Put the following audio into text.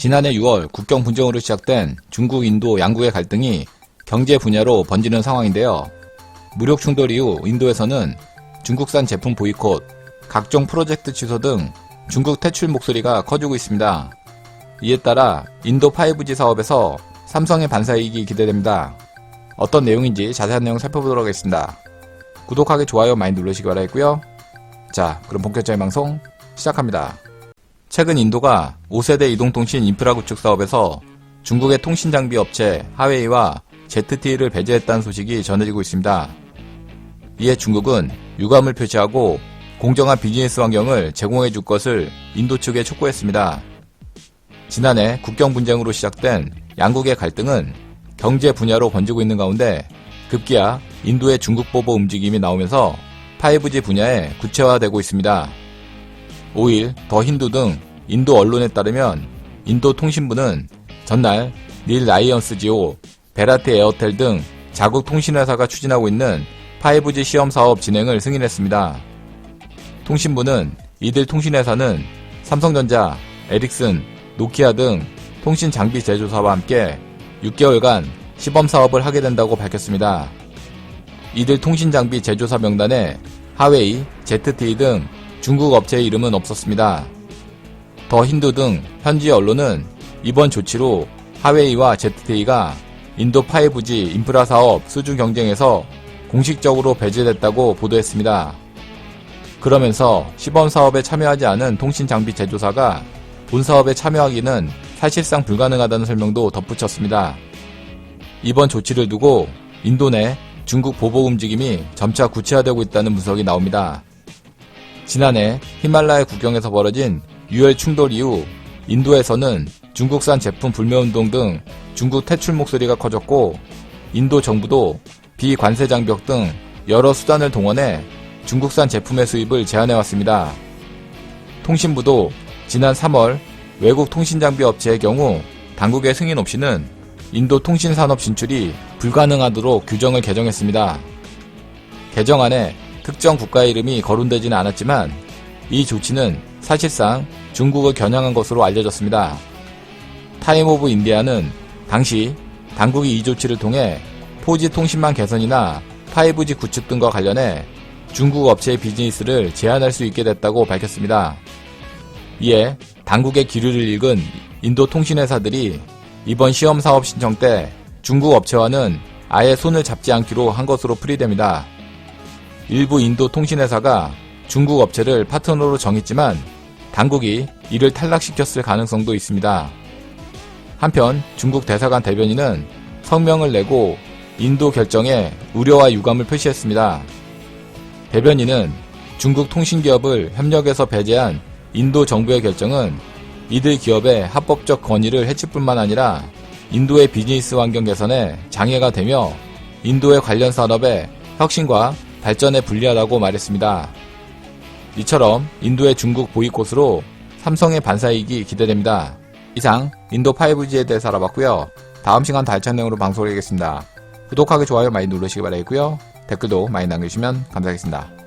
지난해 6월 국경 분쟁으로 시작된 중국, 인도 양국의 갈등이 경제 분야로 번지는 상황인데요. 무력 충돌 이후 인도에서는 중국산 제품 보이콧, 각종 프로젝트 취소 등 중국 퇴출 목소리가 커지고 있습니다. 이에 따라 인도 5G 사업에서 삼성의 반사이익이 기대됩니다. 어떤 내용인지 자세한 내용 살펴보도록 하겠습니다. 구독하기, 좋아요 많이 누르시기 바라겠고요. 자, 그럼 본격적인 방송 시작합니다. 최근 인도가 5세대 이동통신 인프라 구축 사업에서 중국의 통신장비 업체 하웨이와 ZTE를 배제했다는 소식이 전해지고 있습니다. 이에 중국은 유감을 표시하고 공정한 비즈니스 환경을 제공해 줄 것을 인도 측에 촉구했습니다. 지난해 국경 분쟁으로 시작된 양국의 갈등은 경제 분야로 번지고 있는 가운데 급기야 인도의 중국 보복 움직임이 나오면서 5G 분야에 구체화되고 있습니다. 5일 더 힌두 등 인도 언론에 따르면 인도 통신부는 전날 릴라이언스 지오, 베라티 에어텔 등 자국 통신회사가 추진하고 있는 5G 시험 사업 진행을 승인했습니다. 통신부는 이들 통신회사는 삼성전자, 에릭슨, 노키아 등 통신 장비 제조사와 함께 6개월간 시범 사업을 하게 된다고 밝혔습니다. 이들 통신 장비 제조사 명단에 하웨이, ZTE 등 중국 업체의 이름은 없었습니다. 더 힌두 등 현지 언론은 이번 조치로 하웨이와 ZTE가 인도 5G 인프라 사업 수주 경쟁에서 공식적으로 배제됐다고 보도했습니다. 그러면서 시범 사업에 참여하지 않은 통신 장비 제조사가 본 사업에 참여하기는 사실상 불가능하다는 설명도 덧붙였습니다. 이번 조치를 두고 인도 내 중국 보복 움직임이 점차 구체화되고 있다는 분석이 나옵니다. 지난해 히말라야 국경에서 벌어진 유혈 충돌 이후 인도에서는 중국산 제품 불매운동 등 중국 퇴출 목소리가 커졌고 인도 정부도 비관세 장벽 등 여러 수단을 동원해 중국산 제품의 수입을 제한해왔습니다. 통신부도 지난 3월 외국 통신장비 업체의 경우 당국의 승인 없이는 인도 통신산업 진출이 불가능하도록 규정을 개정했습니다. 개정안에 특정 국가의 이름이 거론되지는 않았지만 이 조치는 사실상 중국을 겨냥한 것으로 알려졌습니다. 타임 오브 인디아는 당시 당국이 이 조치를 통해 4G 통신망 개선이나 5G 구축 등과 관련해 중국 업체의 비즈니스를 제한할 수 있게 됐다고 밝혔습니다. 이에 당국의 기류를 읽은 인도 통신회사들이 이번 시험 사업 신청 때 중국 업체와는 아예 손을 잡지 않기로 한 것으로 풀이됩니다. 일부 인도 통신회사가 중국 업체를 파트너로 정했지만 당국이 이를 탈락시켰을 가능성도 있습니다. 한편 중국 대사관 대변인은 성명을 내고 인도 결정에 우려와 유감을 표시했습니다. 대변인은 중국 통신기업을 협력에서 배제한 인도 정부의 결정은 이들 기업의 합법적 권위를 해칠 뿐만 아니라 인도의 비즈니스 환경 개선에 장애가 되며 인도의 관련 산업의 혁신과 발전에 불리하다고 말했습니다. 이처럼 인도의 중국 보이콧으로 삼성의 반사이익이 기대됩니다. 이상 인도 5G에 대해서 알아봤고요. 다음 시간 더 알찬 내용으로 방송을 하겠습니다. 구독하기, 좋아요 많이 누르시기 바라겠고요. 댓글도 많이 남겨주시면 감사하겠습니다.